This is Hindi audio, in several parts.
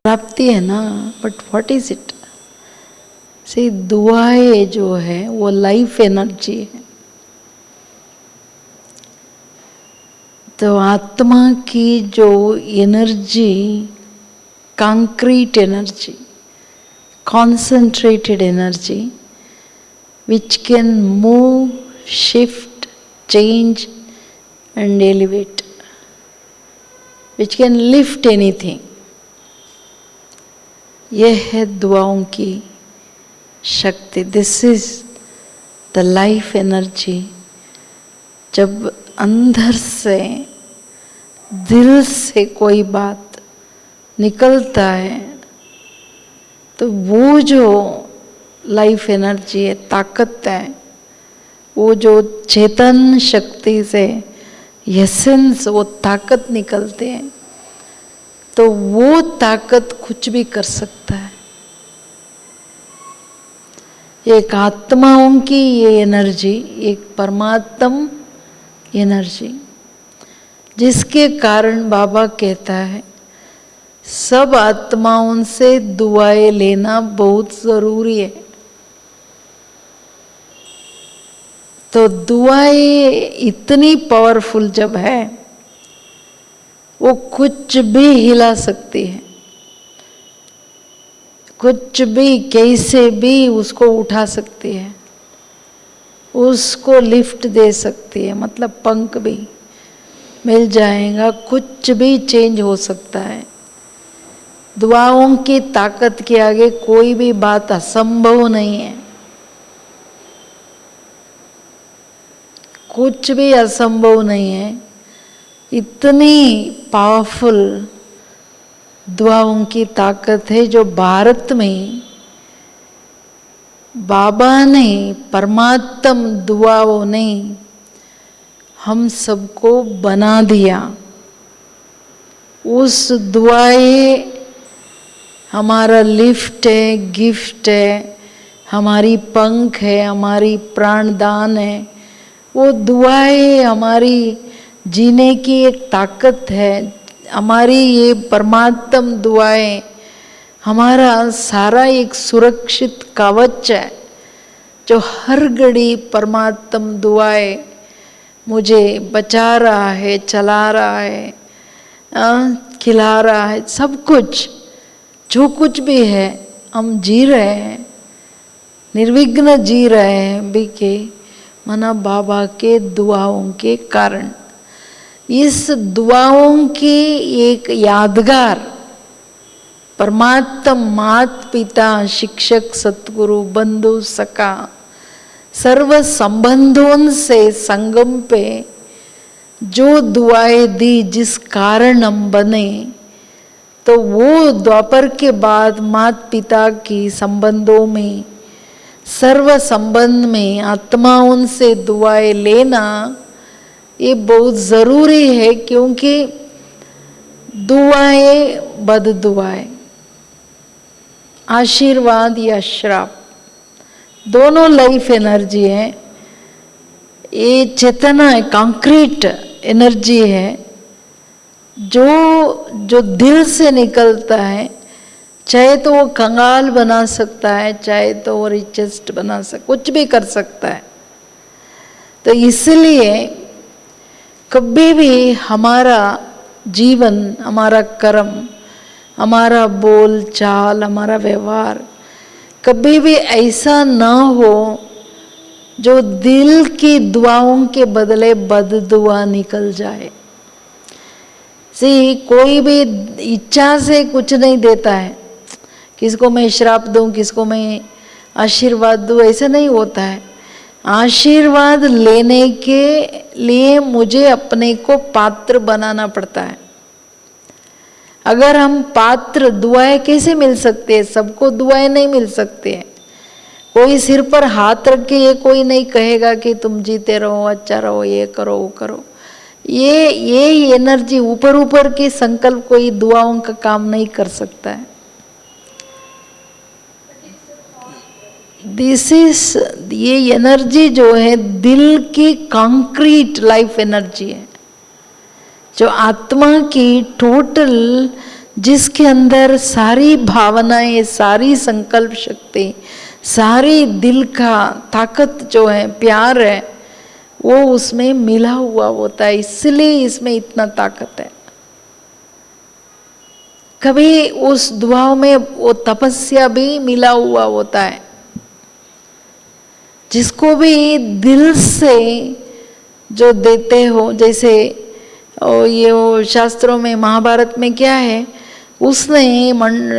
प्राप्ति है ना, बट व्हाट इज इट? से दुआएं जो है वो लाइफ एनर्जी है। तो आत्मा की जो energy, concrete energy, concentrated energy, which can move, shift, change and elevate, which can lift anything. यह है दुआओं की शक्ति। This is the life energy. जब अंदर से, दिल से कोई बात निकलता है तो वो जो लाइफ एनर्जी है, ताकत है, वो जो चेतन शक्ति से एसेंस, वो ताकत निकलते हैं, तो वो ताकत कुछ भी कर सकता है। एक आत्माओं की ये एनर्जी, एक परमात्म एनर्जी, जिसके कारण बाबा कहता है सब आत्माओं से दुआएं लेना बहुत जरूरी है। तो दुआएं इतनी पावरफुल जब है, वो कुछ भी हिला सकती है, कुछ भी कैसे भी उसको उठा सकती है, उसको लिफ्ट दे सकती है, मतलब पंख भी मिल जाएगा, कुछ भी चेंज हो सकता है। दुआओं की ताकत के आगे कोई भी बात असंभव नहीं है, कुछ भी असंभव नहीं है। इतनी पावरफुल दुआओं की ताकत है जो भारत में बाबा ने, परमात्म दुआओं ने हम सबको बना दिया। उस दुआएं हमारा लिफ्ट है, गिफ्ट है, हमारी पंख है, हमारी प्राणदान है। वो दुआएं हमारी जीने की एक ताकत है। हमारी ये परमात्म दुआएं हमारा सारा एक सुरक्षित कवच है, जो हर घड़ी परमात्म दुआएं मुझे बचा रहा है, चला रहा है, खिला रहा है। सब कुछ, जो कुछ भी है, हम जी रहे हैं, निर्विघ्न जी रहे हैं बीके मना बाबा के दुआओं के कारण। इस दुआओं की एक यादगार परमात्म, माता पिता, शिक्षक, सतगुरु, बंधु, सखा, सर्व संबंधों से संगम पे जो दुआएं दी, जिस कारण हम बने, तो वो द्वापर के बाद माता पिता की संबंधों में, सर्व संबंध में आत्माओं से दुआएं लेना ये बहुत ज़रूरी है, क्योंकि दुआएं बद दुआएं, आशीर्वाद या श्राप, दोनों लाइफ एनर्जी है। ये चेतना है, कंक्रीट एनर्जी है, जो दिल से निकलता है। चाहे तो वो कंगाल बना सकता है, चाहे तो वो रिचेस्ट बना सकता, कुछ भी कर सकता है। तो इसलिए कभी भी हमारा जीवन, हमारा कर्म, हमारा बोल चाल, हमारा व्यवहार कभी भी ऐसा ना हो जो दिल की दुआओं के बदले बद दुआ निकल जाए। कोई भी इच्छा से कुछ नहीं देता है, किसको मैं श्राप दूं, किसको मैं आशीर्वाद दूं, ऐसा नहीं होता है। आशीर्वाद लेने के लिए मुझे अपने को पात्र बनाना पड़ता है। अगर हम पात्र, दुआएं कैसे मिल सकते हैं? सबको दुआएं नहीं मिल सकते हैं। कोई सिर पर हाथ रख के ये कोई नहीं कहेगा कि तुम जीते रहो, अच्छा रहो, ये करो, वो करो। ये एनर्जी, ऊपर ऊपर की संकल्प कोई दुआओं का काम नहीं कर सकता है। ये एनर्जी जो है दिल की कंक्रीट लाइफ एनर्जी है, जो आत्मा की टोटल जिसके अंदर सारी भावनाएं, सारी संकल्प शक्ति, सारी दिल का ताकत जो है, प्यार है, वो उसमें मिला हुआ होता है, इसलिए इसमें इतना ताकत है। कभी उस दुआओं में वो तपस्या भी मिला हुआ होता है। जिसको भी दिल से जो देते हो, जैसे ये वो शास्त्रों में, महाभारत में क्या है, उसने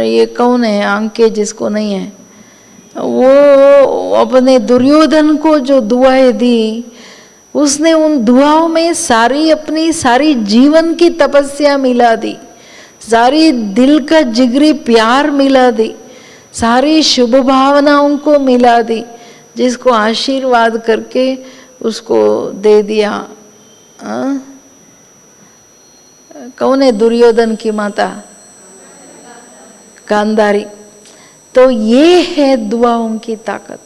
ये कौन है, आंके जिसको नहीं है, वो अपने दुर्योधन को जो दुआएं दी, उसने उन दुआओं में सारी अपनी सारी जीवन की तपस्या मिला दी, सारी दिल का जिगरी प्यार मिला दी, सारी शुभ भावनाओं को मिला दी, जिसको आशीर्वाद करके उसको दे दिया। कौन है दुर्योधन की माता? गांधारी। तो ये है दुआओं की ताकत।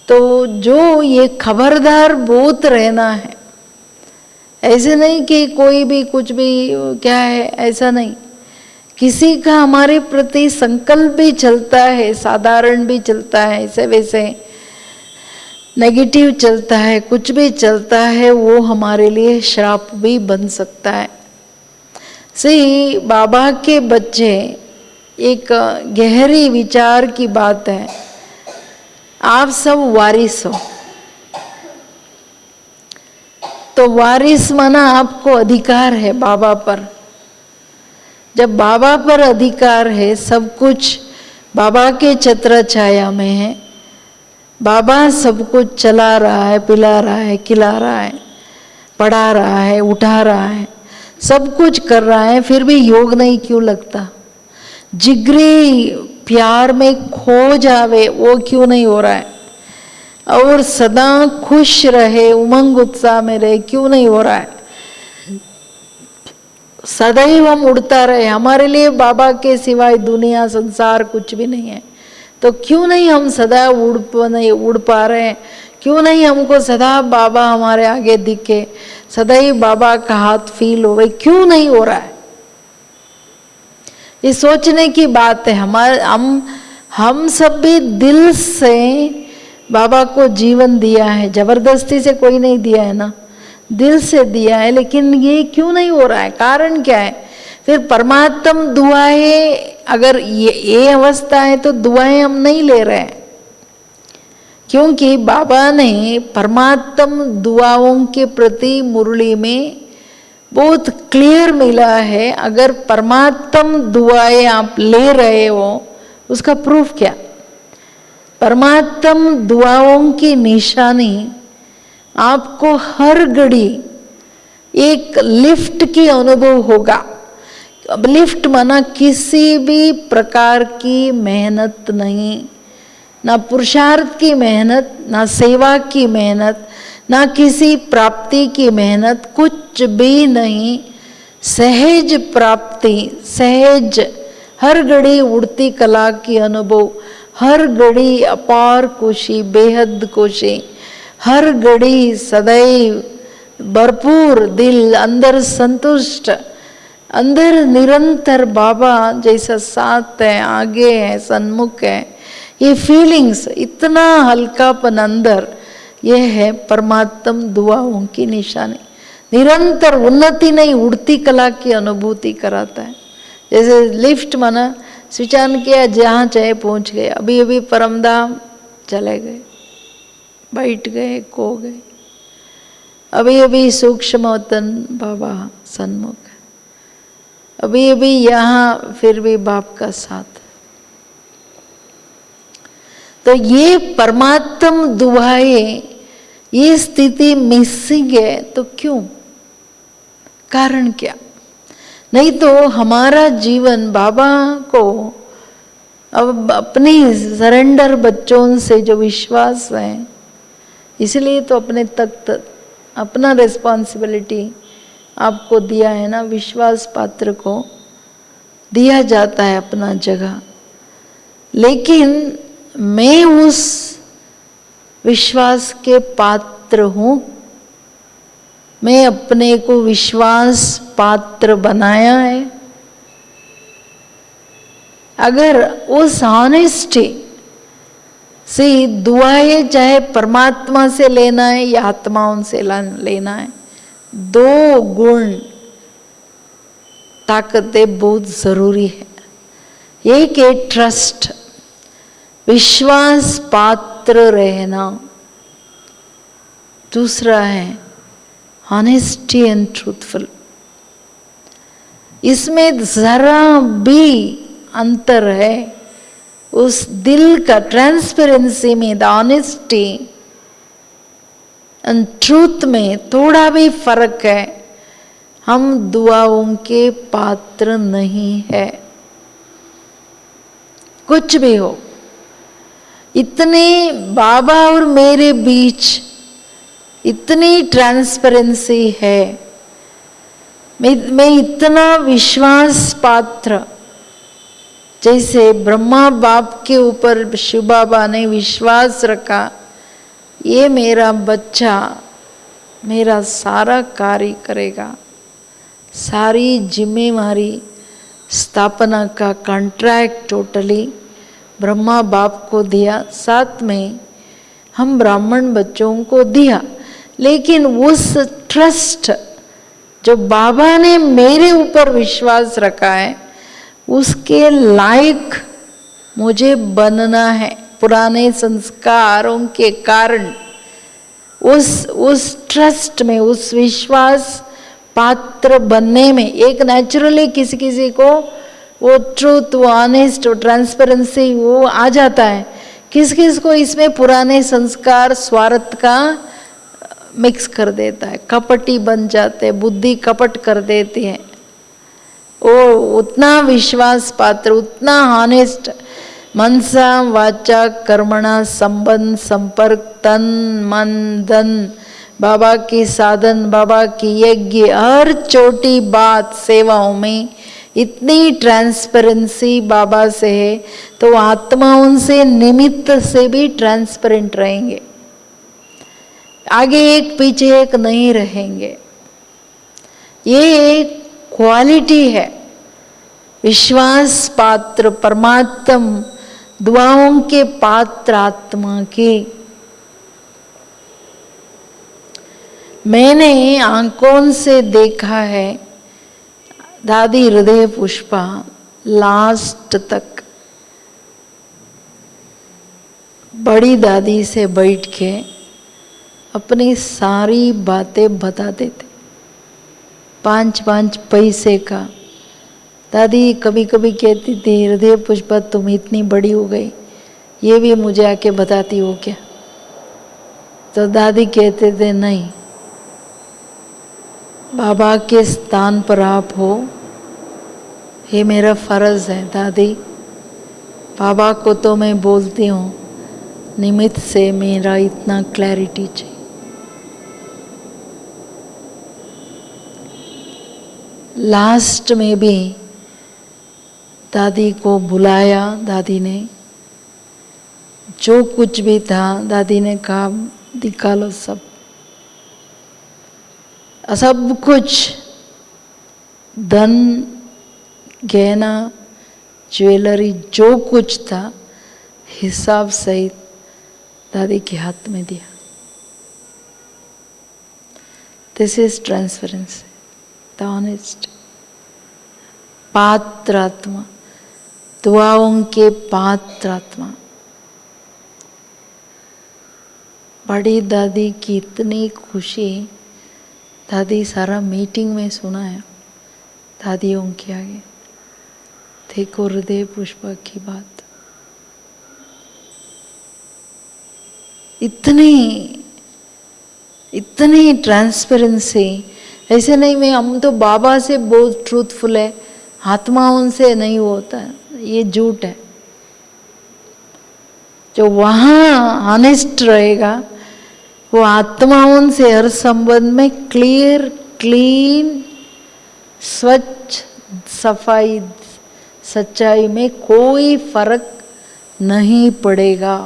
तो जो ये खबरदार बहुत रहना है, ऐसे नहीं कि कोई भी कुछ भी क्या है, ऐसा नहीं। किसी का हमारे प्रति संकल्प भी चलता है, साधारण भी चलता है, ऐसे वैसे नेगेटिव चलता है, कुछ भी चलता है, वो हमारे लिए श्राप भी बन सकता है। सही बाबा के बच्चे, एक गहरी विचार की बात है, आप सब वारिस हो। तो वारिस माना आपको अधिकार है बाबा पर। जब बाबा पर अधिकार है, सब कुछ बाबा के छत्र छाया में है, बाबा सब कुछ चला रहा है, पिला रहा है, खिला रहा है, पढ़ा रहा है, उठा रहा है, सब कुछ कर रहा है, फिर भी योग नहीं क्यों लगता? जिगरी प्यार में खो जावे, वो क्यों नहीं हो रहा है? और सदा खुश रहे, उमंग उत्साह में रहे, क्यों नहीं हो रहा है? सदैव हम उड़ता रहे, हमारे लिए बाबा के सिवाय दुनिया संसार कुछ भी नहीं है, तो क्यों नहीं हम सदा उड़ पा रहे हैं? क्यों नहीं हमको सदा बाबा हमारे आगे दिखे, सदा ही बाबा का हाथ फील हो, क्यों नहीं हो रहा है? ये सोचने की बात है। हम सब भी दिल से बाबा को जीवन दिया है, जबरदस्ती से कोई नहीं दिया है ना, दिल से दिया है, लेकिन ये क्यों नहीं हो रहा है? कारण क्या है? फिर परमात्म दुआएं, अगर ये अवस्था है तो दुआएं हम नहीं ले रहे हैं, क्योंकि बाबा ने परमात्म दुआओं के प्रति मुरली में बहुत क्लियर मिला है। अगर परमात्म दुआएं आप ले रहे हो, उसका प्रूफ क्या? परमात्म दुआओं की निशानी आपको हर घड़ी एक लिफ्ट की अनुभव होगा। अब लिफ्ट माना किसी भी प्रकार की मेहनत नहीं, ना पुरुषार्थ की मेहनत, ना सेवा की मेहनत, ना किसी प्राप्ति की मेहनत, कुछ भी नहीं, सहज प्राप्ति, सहज हर घड़ी उड़ती कला की अनुभव, हर घड़ी अपार खुशी, बेहद खुशी, हर घड़ी सदैव भरपूर दिल, अंदर संतुष्ट, अंदर निरंतर बाबा जैसा साथ है, आगे है, सन्मुख है, ये फीलिंग्स, इतना हल्कापन अंदर, ये है परमात्म दुआओं की निशानी। निरंतर उन्नति नहीं, उड़ती कला की अनुभूति कराता है। जैसे लिफ्ट माना स्विच ऑन किया, जहाँ चाहे पहुँच गए। अभी अभी परमधाम चले गए, बैठ गए, खो गए। अभी अभी सूक्ष्म वतन बाबा सन्मुख, अभी अभी यहाँ फिर भी बाप का साथ। तो ये परमात्म दुआएं, ये स्थिति मिसिंग है, तो क्यों? कारण क्या? नहीं तो हमारा जीवन बाबा को अब अपनी सरेंडर बच्चों से जो विश्वास है, इसलिए तो अपने तक अपना रिस्पॉन्सिबिलिटी आपको दिया है ना, विश्वास पात्र को दिया जाता है अपना जगह। लेकिन मैं उस विश्वास के पात्र हूँ, मैं अपने को विश्वास पात्र बनाया है, अगर उस ऑनेस्टी से दुआएं चाहे परमात्मा से लेना है या आत्माओं से लेना है, दो गुण ताकतें बहुत जरूरी है। एक है ट्रस्ट, विश्वास पात्र रहना, दूसरा है ऑनेस्टी एंड ट्रूथफुल। इसमें जरा भी अंतर है, उस दिल का ट्रांसपेरेंसी में, द ऑनेस्टी एंड ट्रूथ में थोड़ा भी फर्क है, हम दुआओं के पात्र नहीं है। कुछ भी हो, इतने बाबा और मेरे बीच इतनी ट्रांसपेरेंसी है, मैं इतना विश्वास पात्र, जैसे ब्रह्मा बाप के ऊपर शिव बाबा ने विश्वास रखा, ये मेरा बच्चा मेरा सारा कार्य करेगा, सारी जिम्मेवारी स्थापना का कॉन्ट्रैक्ट टोटली ब्रह्मा बाप को दिया, साथ में हम ब्राह्मण बच्चों को दिया। लेकिन उस ट्रस्ट जो बाबा ने मेरे ऊपर विश्वास रखा है, उसके लायक मुझे बनना है। पुराने संस्कारों के कारण उस ट्रस्ट में, उस विश्वास पात्र बनने में, एक नेचुरली किसी किसी को वो ट्रूथ, वो ऑनेस्ट, वो ट्रांसपेरेंसी वो आ जाता है। किस किस को इसमें पुराने संस्कार स्वार्थ का मिक्स कर देता है, कपटी बन जाते हैं, बुद्धि कपट कर देती है। वो उतना विश्वास पात्र, उतना ऑनेस्ट, मनसा वाचा कर्मणा संबंध संपर्क तन मन धन, बाबा की साधन, बाबा की यज्ञ, हर छोटी बात सेवाओं में इतनी ट्रांसपेरेंसी बाबा से है, तो आत्माओं से निमित्त से भी ट्रांसपेरेंट रहेंगे, आगे एक पीछे एक नहीं रहेंगे। ये एक क्वालिटी है विश्वास पात्र परमात्म दुआओं के पात्र आत्मा की। मैंने आंखों से देखा है दादी हृदय पुष्पा लास्ट तक बड़ी दादी से बैठ के अपनी सारी बातें बताते थे, 5-5 पैसे का। दादी कभी कभी कहती थी, हृदय पुष्पा तुम इतनी बड़ी हो गई, ये भी मुझे आके बताती हो क्या? तो दादी कहते थे नहीं, बाबा के स्थान पर आप हो, ये मेरा फर्ज है दादी। बाबा को तो मैं बोलती हूँ, निमित्त से मेरा इतना क्लैरिटी चाहिए। लास्ट में भी दादी को बुलाया, दादी ने जो कुछ भी था, दादी ने कहा निकालो सब कुछ, धन गहना ज्वेलरी जो कुछ था हिसाब सहित दादी के हाथ में दिया। This is transparency, the honest पात्र आत्मा, दुआओं के पात्र आत्मा। बड़ी दादी की इतनी खुशी, दादी सारा मीटिंग में सुना है दादियों के आगे, देखो हृदय पुष्पा की बात। इतनी ट्रांसपेरेंसी, ऐसे नहीं मैं हम तो बाबा से बहुत ट्रूथफुल है, आत्माओं से नहीं होता है, ये झूठ है। जो वहाँ ऑनेस्ट रहेगा वो आत्माओं से हर संबंध में क्लियर, क्लीन, स्वच्छ, सफाई, सच्चाई में कोई फर्क नहीं पड़ेगा।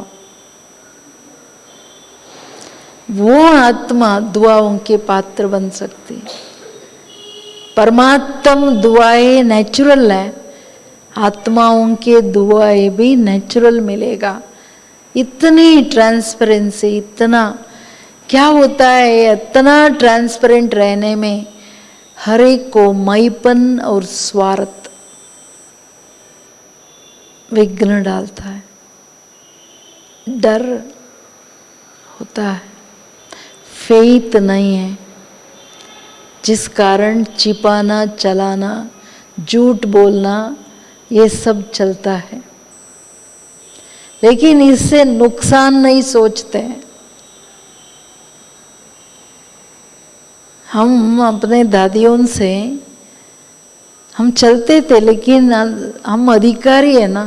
वो आत्मा दुआओं के पात्र बन सकती है। परमात्म दुआएं नेचुरल है, आत्माओं के दुआएं भी नेचुरल मिलेगा। इतनी ट्रांसपेरेंसी, इतना क्या होता है इतना ट्रांसपेरेंट रहने में, हर एक को मईपन और स्वार्थ विघ्न डालता है, डर होता है, फेथ नहीं है, जिस कारण छिपाना, चलाना, झूठ बोलना ये सब चलता है। लेकिन इससे नुकसान नहीं सोचते हैं। हम अपने दादियों से हम चलते थे, लेकिन हम अधिकारी है ना,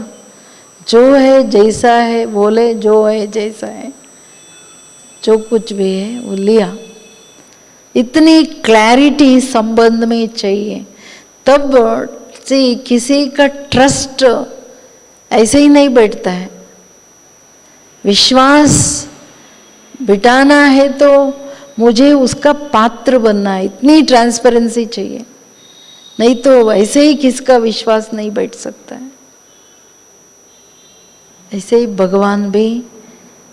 जो है जैसा है बोले, जो है जैसा है, जो कुछ भी है वो लिया। इतनी क्लैरिटी संबंध में चाहिए, तब से किसी का ट्रस्ट ऐसे ही नहीं बैठता है। विश्वास बिठाना है तो मुझे उसका पात्र बनना है, इतनी ट्रांसपेरेंसी चाहिए, नहीं तो ऐसे ही किसका विश्वास नहीं बैठ सकता है। ऐसे ही भगवान भी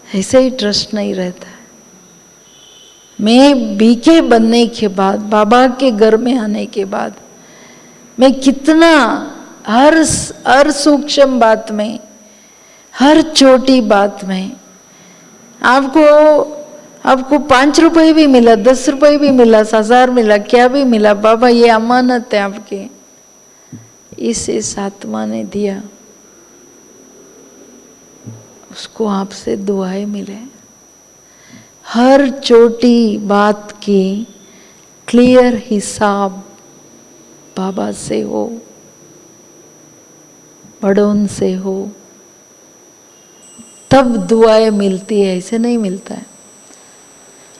ऐसे ही ट्रस्ट नहीं रहता है। मैं बीके बनने के बाद, बाबा के घर में आने के बाद, मैं कितना हर सूक्ष्म बात में, हर छोटी बात में, आपको 5 रुपए भी मिला, 10 रुपए भी मिला, 1000 मिला, क्या भी मिला, बाबा ये अमानत है आपके, इस आत्मा ने दिया, उसको आपसे दुआएं मिले। हर छोटी बात की क्लियर हिसाब बाबा से हो, बड़ों से हो, तब दुआएं मिलती है, ऐसे नहीं मिलता है।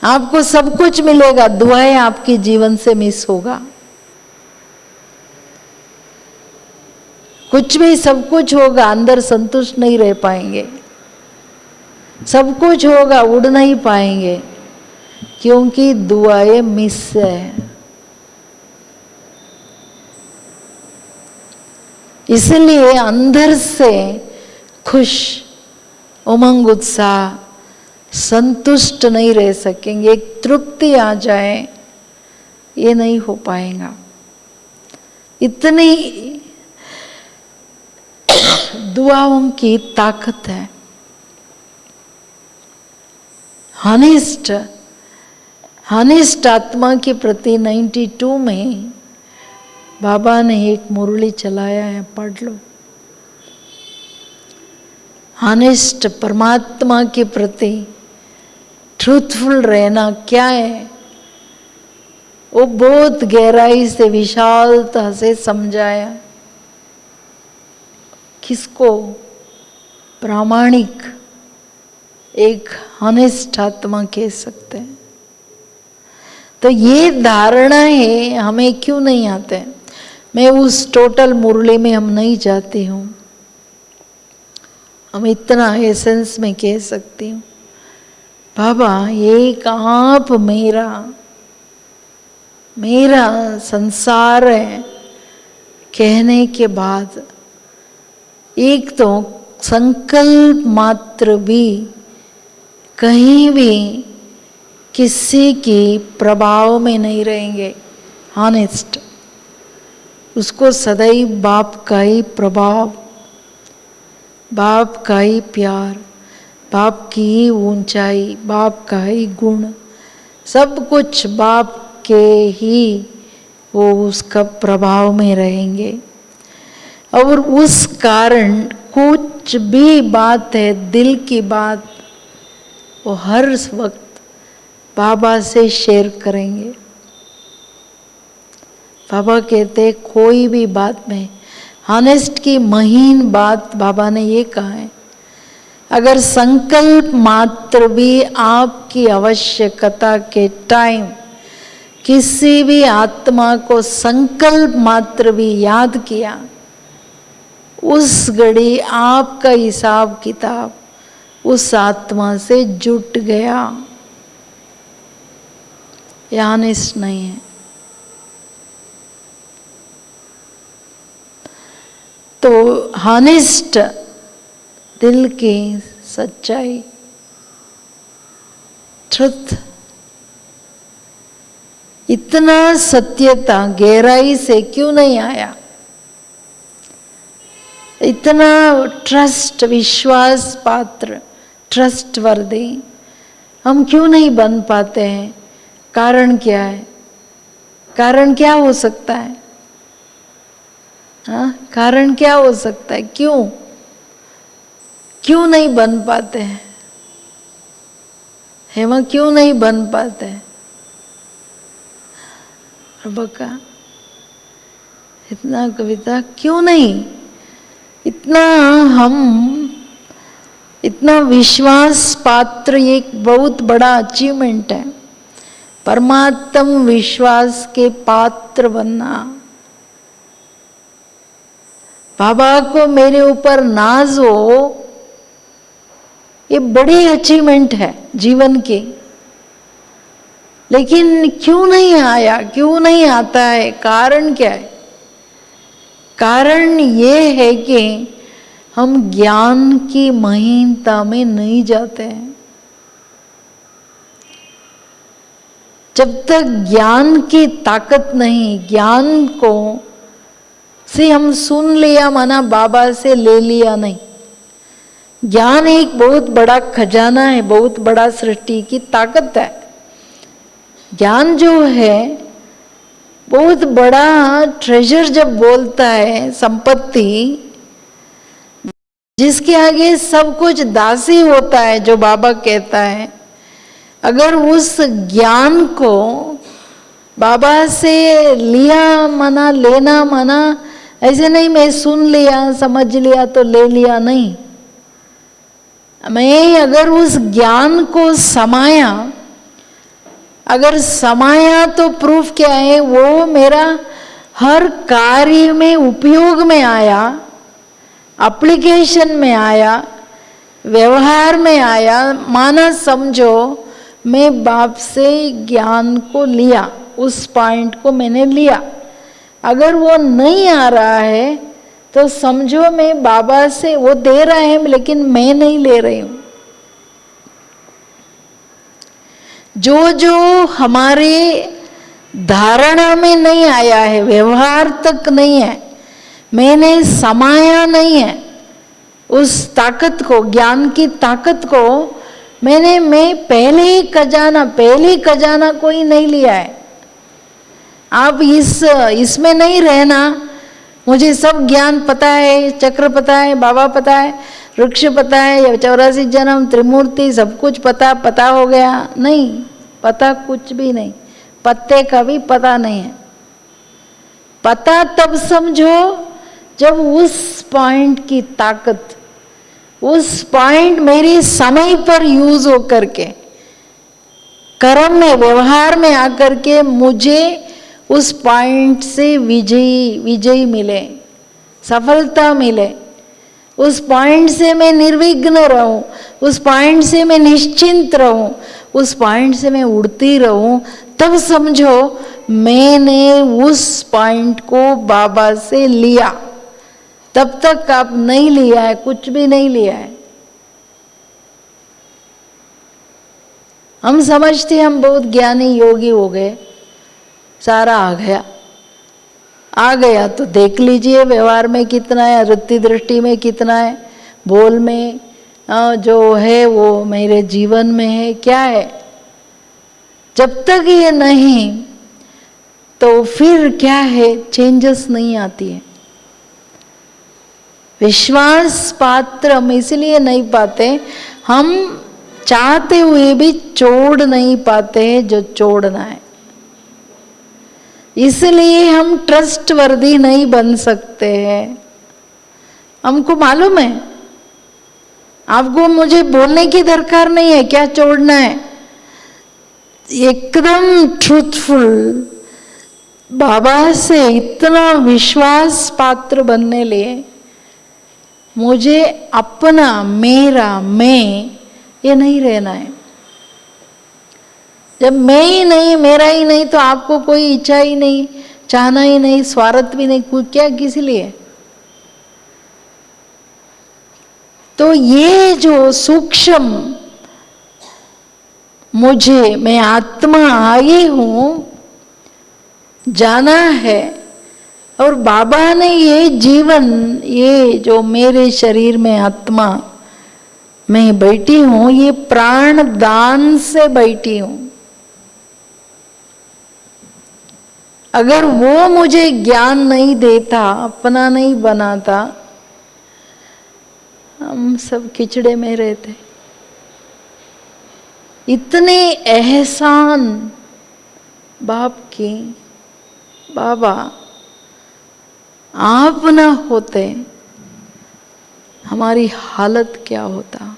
आपको सब कुछ मिलेगा, दुआएं आपके जीवन से मिस होगा। कुछ भी सब कुछ होगा, अंदर संतुष्ट नहीं रह पाएंगे। सब कुछ होगा, उड़ नहीं पाएंगे, क्योंकि दुआएं मिस है। इसलिए अंदर से खुश, उमंग, उत्साह, संतुष्ट नहीं रह सकेंगे, एक तृप्ति आ जाए, ये नहीं हो पाएगा। इतनी दुआओं की ताकत है। हनिष्ठ आत्मा के प्रति 92 में बाबा ने एक मुरली चलाया है, पढ़ लो। हनिष्ठ परमात्मा के प्रति ट्रूथफुल रहना क्या है, वो बहुत गहराई से, विशालता से समझाया। किसको प्रामाणिक एक हनिष्ठ आत्मा कह सकते हैं। तो ये धारणा है, हमें क्यों नहीं आते। मैं उस टोटल मुरली में हम नहीं जाती हूँ, हम इतना एसेंस में कह सकती हूँ, बाबा एक आप मेरा संसार है कहने के बाद, एक तो संकल्प मात्र भी कहीं भी किसी के प्रभाव में नहीं रहेंगे। हॉनेस्ट, उसको सदैव बाप का ही प्रभाव, बाप का ही प्यार, बाप की ही ऊंचाई, बाप का ही गुण, सब कुछ बाप के ही वो उसका प्रभाव में रहेंगे। और उस कारण कुछ भी बात है, दिल की बात, वो हर वक्त बाबा से शेयर करेंगे। बाबा कहते कोई भी बात में, हॉनेस्ट की महीन बात बाबा ने ये कहा है, अगर संकल्प मात्र भी आपकी आवश्यकता के टाइम किसी भी आत्मा को संकल्प मात्र भी याद किया, उस घड़ी आपका हिसाब किताब उस आत्मा से जुट गया। यह हॉनेस्ट नहीं है। तो हॉनेस्ट दिल की सच्चाई, ट्रुथ, इतना सत्यता गहराई से क्यों नहीं आया? इतना ट्रस्ट, विश्वास पात्र, ट्रस्टवर्दी हम क्यों नहीं बन पाते हैं? कारण क्या है? कारण क्या हो सकता है? हाँ, कारण क्या हो सकता है? क्यों नहीं बन पाते हैं? हेमा, क्यों नहीं बन पाते हैं? बका, इतना कविता क्यों नहीं? इतना विश्वास पात्र एक बहुत बड़ा अचीवमेंट है। परमात्म विश्वास के पात्र बनना, बाबा को मेरे ऊपर नाज हो, ये बड़ी अचीवमेंट है जीवन की। लेकिन क्यों नहीं आया, क्यों नहीं आता है? कारण क्या है? कारण ये है कि हम ज्ञान की महीनता में नहीं जाते हैं। जब तक ज्ञान की ताकत नहीं, ज्ञान को से हम सुन लिया माना बाबा से ले लिया नहीं। ज्ञान एक बहुत बड़ा खजाना है, बहुत बड़ा सृष्टि की ताकत है। ज्ञान जो है बहुत बड़ा ट्रेजर जब बोलता है, संपत्ति जिसके आगे सब कुछ दासी होता है, जो बाबा कहता है। अगर उस ज्ञान को बाबा से लिया मना, लेना मना, ऐसे नहीं मैं सुन लिया समझ लिया तो ले लिया, नहीं। मैं अगर उस ज्ञान को समाया, अगर समाया तो प्रूफ क्या है? वो मेरा हर कार्य में उपयोग में आया, एप्लीकेशन में आया, व्यवहार में आया। माना समझो मैं बाप से ज्ञान को लिया, उस पॉइंट को मैंने लिया। अगर वो नहीं आ रहा है तो समझो मैं बाबा से, वो दे रहा है लेकिन मैं नहीं ले रही हूं। जो हमारे धारणा में नहीं आया है, व्यवहार तक नहीं है, मैंने समाया नहीं है उस ताकत को, ज्ञान की ताकत को, मैं पहले खजाना कोई नहीं लिया है। आप इसमें नहीं रहना, मुझे सब ज्ञान पता है, चक्र पता है, बाबा पता है, वृक्ष पता है, 84 जन्म, त्रिमूर्ति, सब कुछ पता हो गया। नहीं, पता कुछ भी नहीं, पत्ते का भी पता नहीं है। पता तब समझो जब उस पॉइंट की ताकत, उस पॉइंट मेरे समय पर यूज हो करके, कर्म में, व्यवहार में आकर के मुझे उस पॉइंट से विजयी मिले, सफलता मिले। उस पॉइंट से मैं निर्विघ्न रहूं, उस पॉइंट से मैं निश्चिंत रहूं, उस पॉइंट से मैं उड़ती रहूं, तब समझो मैंने उस पॉइंट को बाबा से लिया। तब तक आप नहीं लिया है, कुछ भी नहीं लिया है। हम समझते हम बहुत ज्ञानी योगी हो गए, सारा आ गया तो देख लीजिए व्यवहार में कितना है, वृत्ति दृष्टि में कितना है, बोल में जो है वो मेरे जीवन में है, क्या है। जब तक ये नहीं तो फिर क्या है, चेंजेस नहीं आती है। विश्वास पात्र हम इसलिए नहीं पाते, हम चाहते हुए भी छोड़ नहीं पाते हैं जो छोड़ना है। इसलिए हम ट्रस्टवर्दी नहीं बन सकते हैं। हमको मालूम है, आपको मुझे बोलने की दरकार नहीं है क्या छोड़ना है। एकदम ट्रूथफुल बाबा से इतना विश्वास पात्र बनने लिए मुझे अपना, मेरा, मैं ये नहीं रहना है। जब मैं ही नहीं, मेरा ही नहीं, तो आपको कोई इच्छा ही नहीं, चाहना ही नहीं, स्वार्थ भी नहीं, क्या किस लिए। तो ये जो सूक्ष्म मैं आत्मा आई हूं, जाना है, और बाबा ने ये जीवन, ये जो मेरे शरीर में आत्मा मैं बैठी हूं, ये प्राण दान से बैठी हूं। अगर वो मुझे ज्ञान नहीं देता, अपना नहीं बनाता, हम सब खिचड़े में रहते। इतने एहसान बाप की, बाबा आप ना होते हमारी हालत क्या होता,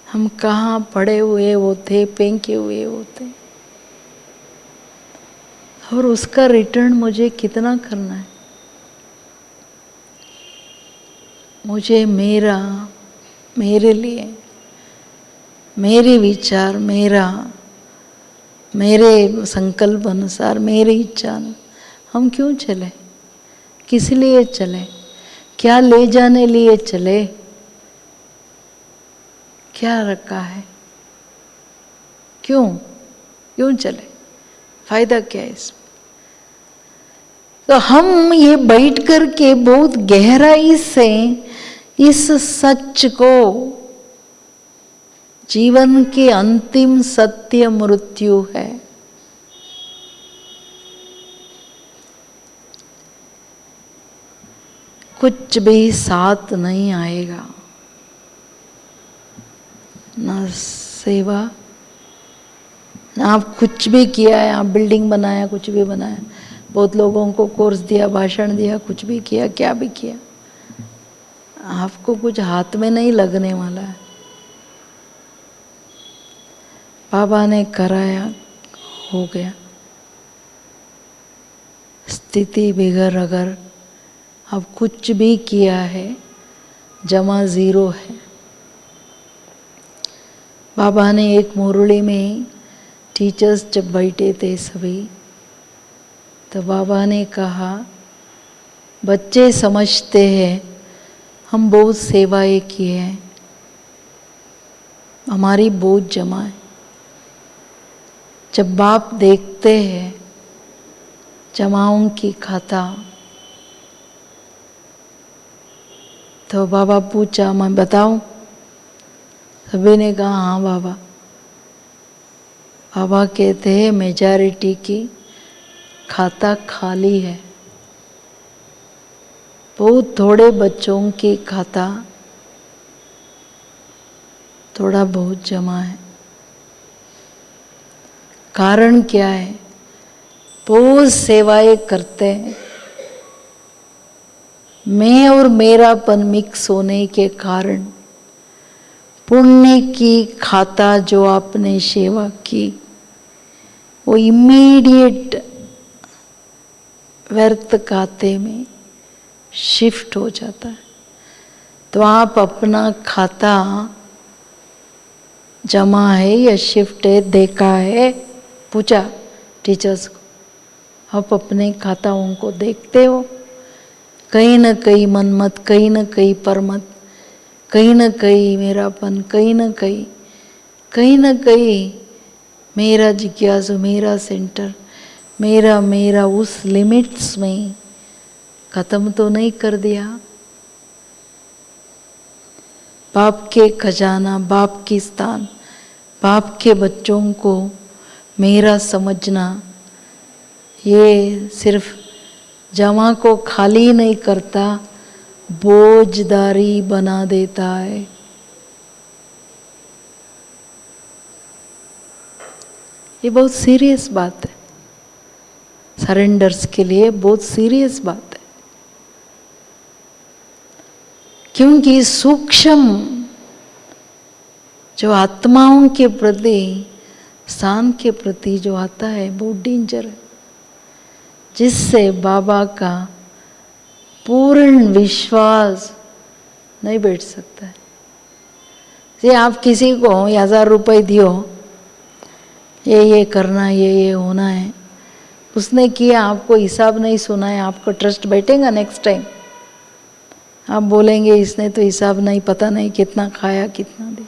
हम कहाँ पड़े हुए होते, फेंके हुए होते। और उसका रिटर्न मुझे कितना करना है। मुझे मेरे लिए, मेरे विचार, मेरे संकल्प अनुसार, मेरी इच्छा हम क्यों चले? किस लिए चले? क्या ले जाने लिए चले? क्या रखा है? क्यों चले? फायदा क्या है इसमें? तो हम ये बैठ कर के बहुत गहराई से इस सच को, जीवन के अंतिम सत्य मृत्यु है, कुछ भी साथ नहीं आएगा, ना सेवा, ना आप कुछ भी किया है, आप बिल्डिंग बनाया, कुछ भी बनाया, बहुत लोगों को कोर्स दिया, भाषण दिया, कुछ भी किया, क्या भी किया, आपको कुछ हाथ में नहीं लगने वाला है। बाबा ने कराया, हो गया। स्थिति बिगड़, अगर अब कुछ भी किया है, जमा जीरो है। बाबा ने एक मुरली में, टीचर्स जब बैठे थे सभी, तो बाबा ने कहा, बच्चे समझते हैं हम बहुत सेवाएं किए हैं, हमारी बहुत जमा है। जब बाप देखते हैं जमाओं की खाता, तो बाबा पूछा, मैं बताऊं? सभी ने कहा हाँ बाबा। बाबा कहते हैं मेजॉरिटी की खाता खाली है, बहुत थोड़े बच्चों की खाता थोड़ा बहुत जमा है। कारण क्या है? बहुत सेवाएं करते हैं, मैं और मेरापन मिक्स होने के कारण पुण्य की खाता जो आपने सेवा की, वो इमीडिएट व्यर्थ खाते में शिफ्ट हो जाता है। तो आप अपना खाता जमा है या शिफ्ट है, देखा है? पूछा टीचर्स को, आप अपने खाताओं को देखते हो? कहीं न कहीं मनमत, कहीं न कहीं परमत, कहीं न कहीं मेरापन, कहीं न कहीं मेरा जिज्ञासु, मेरा सेंटर, मेरा उस लिमिट्स में खत्म तो नहीं कर दिया? बाप के खजाना, बाप की स्थान, बाप के बच्चों को मेरा समझना, ये सिर्फ जमा को खाली नहीं करता, बोझदारी बना देता है। ये बहुत सीरियस बात है, सरेंडर्स के लिए बहुत सीरियस बात है। क्योंकि सूक्ष्म जो आत्माओं के प्रति, स्थान के प्रति जो आता है, बहुत डेंजर है, जिससे बाबा का पूर्ण विश्वास नहीं बैठ सकता है। ये आप किसी को 1000 रुपये दियो, ये करना, ये होना है, उसने किया, आपको हिसाब नहीं सुना है, आपको ट्रस्ट बैठेगा नेक्स्ट टाइम? आप बोलेंगे इसने तो हिसाब नहीं, पता नहीं कितना खाया कितना दिया,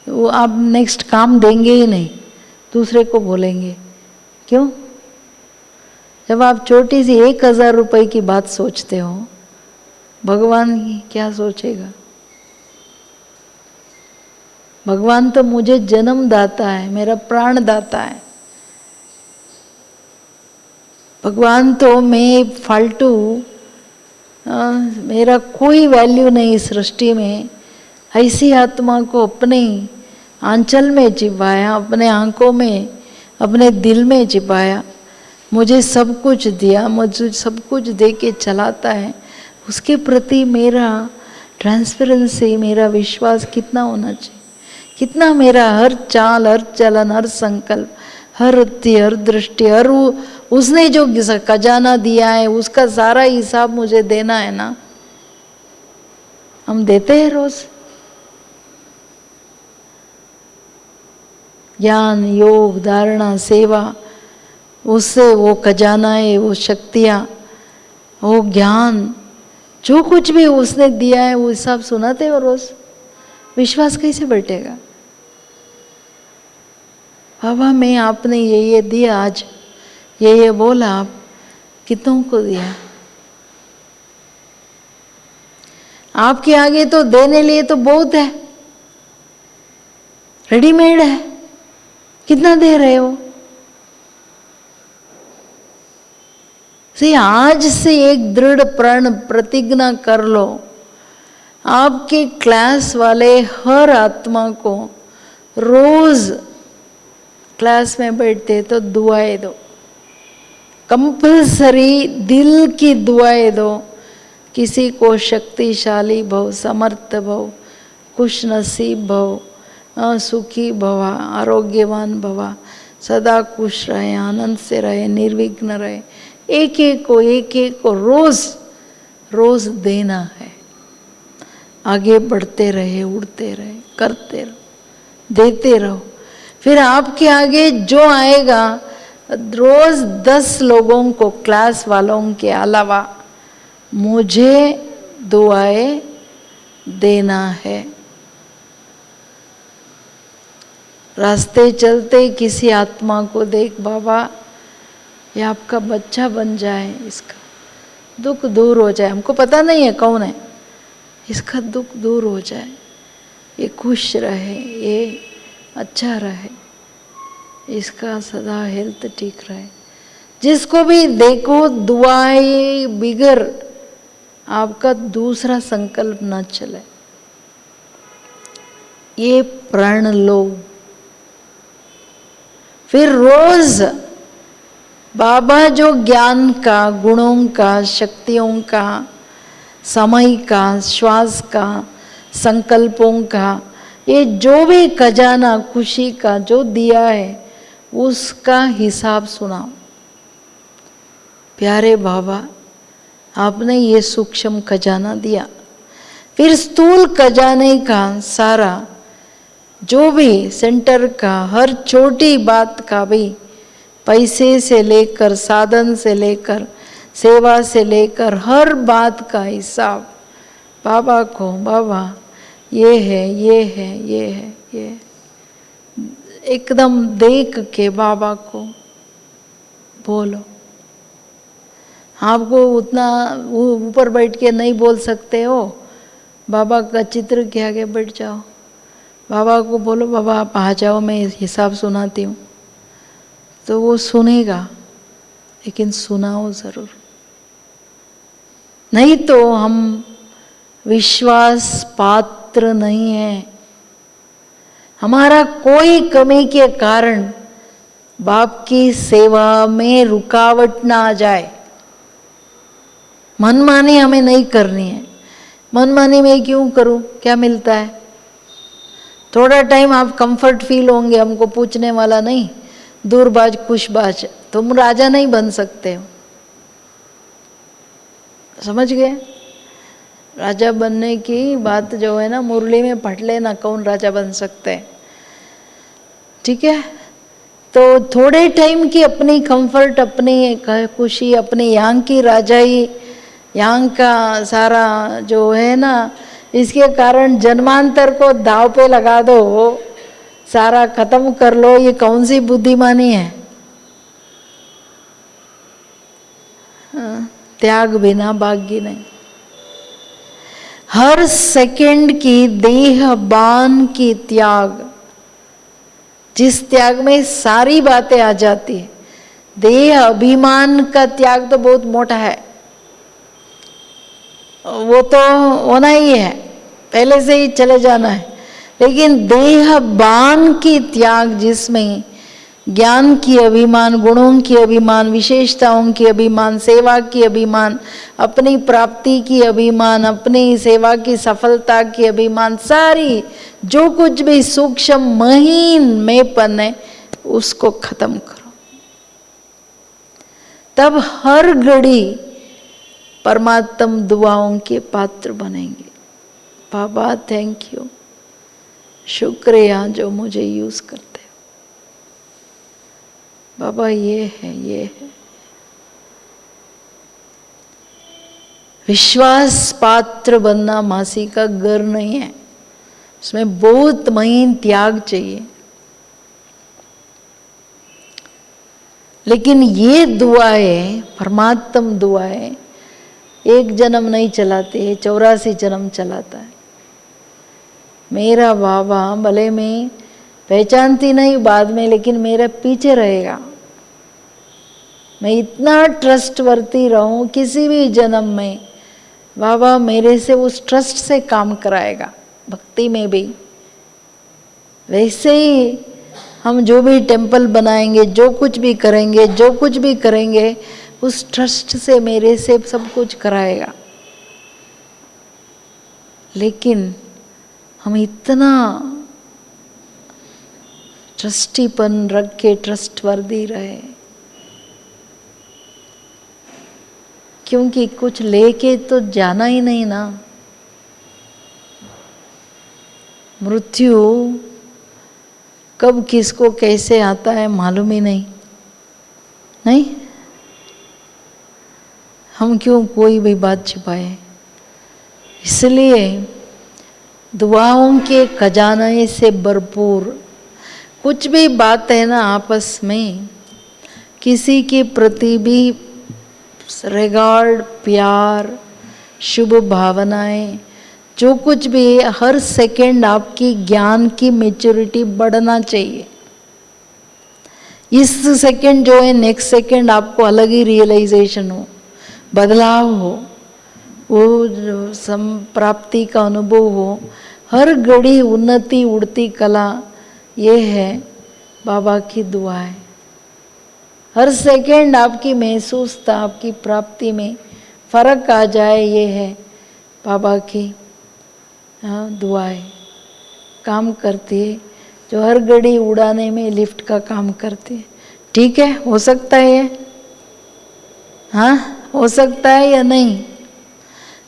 वो आप नेक्स्ट काम देंगे ही नहीं, दूसरे को बोलेंगे। क्यों? जब आप छोटी सी 1000 रुपए की बात सोचते हो, भगवान क्या सोचेगा? भगवान तो मुझे जन्म दाता है, मेरा प्राण दाता है। भगवान तो मैं फालतू, मेरा कोई वैल्यू नहीं इस सृष्टि में, ऐसी आत्मा को अपने आंचल में छिपाया, अपने आंखों में, अपने दिल में छिपाया, मुझे सब कुछ दिया, मुझे सब कुछ दे के चलाता है। उसके प्रति मेरा ट्रांसपेरेंसी, मेरा विश्वास कितना होना चाहिए, कितना मेरा हर चाल, हर चलन, हर संकल्प, हर रत्ती, हर दृष्टि, हर उसने जो खजाना दिया है उसका सारा हिसाब मुझे देना है ना। हम देते हैं रोज? ज्ञान, योग, धारणा, सेवा, उससे वो खजाना है, वो शक्तियाँ, वो ज्ञान, जो कुछ भी उसने दिया है वो हिसाब सुनाते हो रोज? विश्वास कैसे बैठेगा? बाबा मैं आपने ये दिया, आज ये बोला, आप कितनों को दिया? आपके आगे तो देने लिए तो बहुत है, रेडीमेड है, कितना दे रहे हो? आज से एक दृढ़ प्रण प्रतिज्ञा कर लो, आपके क्लास वाले हर आत्मा को रोज क्लास में बैठते तो दुआएं दो, कंपल्सरी दिल की दुआएं दो। किसी को शक्तिशाली भव, समर्थ भव, खुश नसीब भव, सुखी भवा, आरोग्यवान भवा, सदा खुश रहे, आनंद से रहे, निर्विघ्न रहे। एक एक को रोज रोज देना है। आगे बढ़ते रहे, उड़ते रहे, करते रहो, देते रहो। फिर आपके आगे जो आएगा, रोज 10 लोगों को, क्लास वालों के अलावा, मुझे दुआएं देना है। रास्ते चलते किसी आत्मा को देख, बाबा ये आपका बच्चा बन जाए, इसका दुख दूर हो जाए, हमको पता नहीं है कौन है, इसका दुख दूर हो जाए, ये खुश रहे, ये अच्छा रहे, इसका सदा हेल्थ ठीक रहे। जिसको भी देखो दुआएं बिगर आपका दूसरा संकल्प न चले, ये प्रण लो। फिर रोज बाबा जो ज्ञान का, गुणों का, शक्तियों का, समय का, श्वास का, संकल्पों का, ये जो भी खजाना खुशी का जो दिया है उसका हिसाब सुनाओ। प्यारे बाबा आपने ये सूक्ष्म खजाना दिया, फिर स्थूल खजाने का सारा जो भी सेंटर का, हर छोटी बात का भी, पैसे से लेकर, साधन से लेकर, सेवा से लेकर, हर बात का हिसाब बाबा को, बाबा ये है, ये है, ये है, ये एकदम देख के बाबा को बोलो। आपको उतना ऊपर बैठ के नहीं बोल सकते हो, बाबा का चित्र के आगे बैठ जाओ, बाबा को बोलो, बाबा आप आ जाओ, मैं हिसाब सुनाती हूँ, तो वो सुनेगा, लेकिन सुनाओ ज़रूर। नहीं तो हम विश्वास पात्र नहीं है। हमारा कोई कमी के कारण बाप की सेवा में रुकावट ना आ जाए। मनमानी हमें नहीं करनी है। मनमानी में क्यों करूं, क्या मिलता है? थोड़ा टाइम आप कंफर्ट फील होंगे, हमको पूछने वाला नहीं, दूरबाज खुशबाज, तुम राजा नहीं बन सकते हो। समझ गए? राजा बनने की बात जो है ना, मुरली में पढ़ लेना, कौन राजा बन सकते हैं। ठीक है, तो थोड़े टाइम की अपनी कंफर्ट, अपनी खुशी, अपनी यहाँ की राजाई, यहाँ का सारा जो है ना, इसके कारण जन्मांतर को दाव पे लगा दो, सारा खत्म कर लो, ये कौन सी बुद्धिमानी है? त्याग बिना भाग्य नहीं। हर सेकंड की देह बान की त्याग, जिस त्याग में सारी बातें आ जाती है। देह अभिमान का त्याग तो बहुत मोटा है, वो तो होना ही है, पहले से ही चले जाना है। लेकिन देह बान की त्याग, जिसमें ज्ञान की अभिमान, गुणों की अभिमान, विशेषताओं की अभिमान, सेवा की अभिमान, अपनी प्राप्ति की अभिमान, अपनी सेवा की सफलता की अभिमान, सारी जो कुछ भी सूक्ष्म महीन मेंपन है उसको खत्म करो। तब हर घड़ी परमात्म दुआओं के पात्र बनेंगे। बाबा थैंक यू, शुक्रिया जो मुझे यूज करते हो। बाबा ये है, ये है। विश्वास पात्र बनना मासी का घर नहीं है, उसमें बहुत महीन त्याग चाहिए। लेकिन ये दुआएं, परमात्म दुआएं एक जन्म नहीं चलाते, 84 जन्म चलाता है। मेरा बाबा भले मैं पहचानती नहीं बाद में, लेकिन मेरे पीछे रहेगा। मैं इतना ट्रस्टवर्दी रहूं किसी भी जन्म में, बाबा मेरे से उस ट्रस्ट से काम कराएगा। भक्ति में भी वैसे ही हम जो भी टेम्पल बनाएंगे, जो कुछ भी करेंगे, जो कुछ भी करेंगे, उस ट्रस्ट से मेरे से सब कुछ कराएगा। लेकिन हम इतना ट्रस्टीपन रख के ट्रस्टवर्दी रहे, क्योंकि कुछ लेके तो जाना ही नहीं ना। मृत्यु कब किसको कैसे आता है मालूम ही नहीं। नहीं, हम क्यों कोई भी बात छिपाए? इसलिए दुआओं के खजाने से भरपूर कुछ भी बात है ना, आपस में किसी के प्रति भी रिगार्ड, प्यार, शुभ भावनाएं, जो कुछ भी, हर सेकंड आपकी ज्ञान की मैच्योरिटी बढ़ना चाहिए। इस सेकंड जो है, नेक्स्ट सेकंड आपको अलग ही रियलाइजेशन हो, बदलाव हो, वो जो संप्राप्ति का अनुभव हो। हर घड़ी उन्नति, उड़ती कला, ये है बाबा की दुआएं। हर सेकंड आपकी महसूसता, आपकी प्राप्ति में फर्क आ जाए, ये है बाबा की दुआएं काम करती है, जो हर घड़ी उड़ाने में लिफ्ट का काम करती है। ठीक है, हो सकता है ये? हाँ, हो सकता है या नहीं?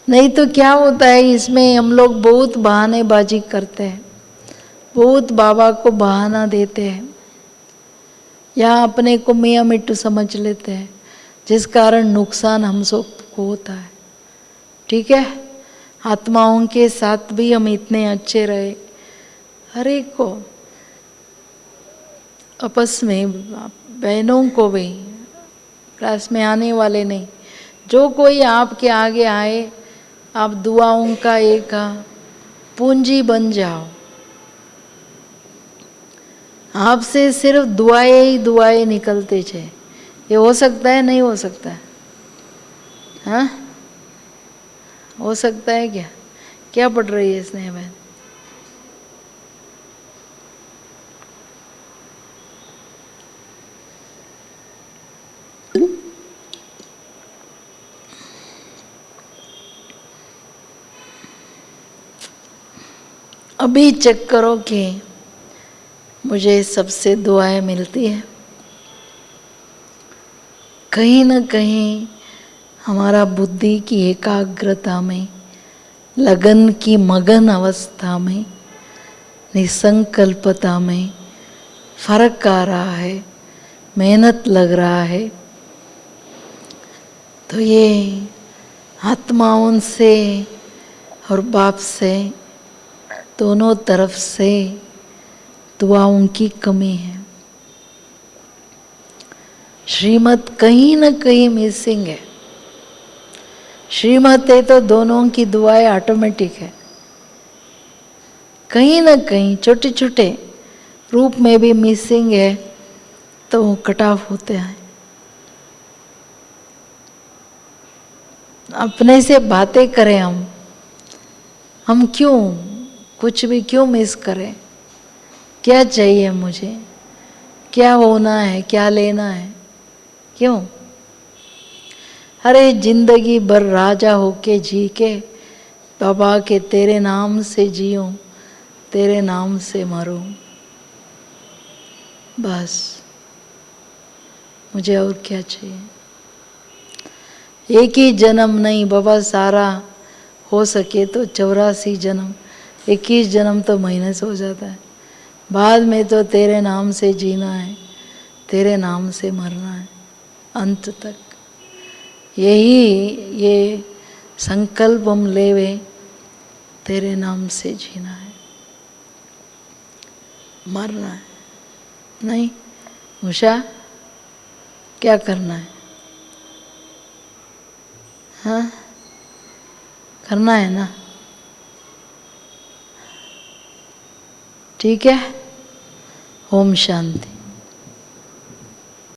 नहीं तो क्या होता है, इसमें हम लोग बहुत बहानेबाजी करते हैं, बहुत बाबा को बहाना देते हैं, या अपने को मियाँ मिट्टू समझ लेते हैं, जिस कारण नुकसान हम सबको होता है। ठीक है, आत्माओं के साथ भी हम इतने अच्छे रहे, हर एक को, आपस में बहनों को भी, क्लास में आने वाले नहीं, जो कोई आपके आगे आए, आप दुआओं का एक पूंजी बन जाओ। आपसे सिर्फ दुआएं ही दुआएं निकलते थे। ये हो सकता है, नहीं हो सकता है? हाँ, हो सकता है क्या? क्या पढ़ रही है स्नेह बहन? अभी चेक करो कि मुझे सबसे दुआएं मिलती है। कहीं ना कहीं हमारा बुद्धि की एकाग्रता में, लगन की मगन अवस्था में, निसंकल्पता में फर्क आ रहा है, मेहनत लग रहा है। तो ये आत्माओं से और बाप से दोनों तरफ से दुआओं की कमी है। श्रीमत कहीं न कहीं मिसिंग है। श्रीमत है तो दोनों की दुआएं ऑटोमेटिक है। कहीं न कहीं छोटे छोटे रूप में भी मिसिंग है तो वो कट ऑफ होते हैं। अपने से बातें करें हम क्यों कुछ भी क्यों मिस करें? क्या चाहिए मुझे, क्या होना है, क्या लेना है, क्यों? अरे जिंदगी भर राजा होके जी के बाबा के तेरे नाम से जियूं, तेरे नाम से मरूं, बस मुझे और क्या चाहिए? एक ही जन्म नहीं बाबा, सारा हो सके तो 84 जन्म, 21 जन्म तो महीने से हो जाता है। बाद में तो तेरे नाम से जीना है, तेरे नाम से मरना है अंत तक। यही ये संकल्प हम लेवे, तेरे नाम से जीना है, मरना है नहीं। उषा क्या करना है? हाँ करना है ना? ठीक है। ओम शांति।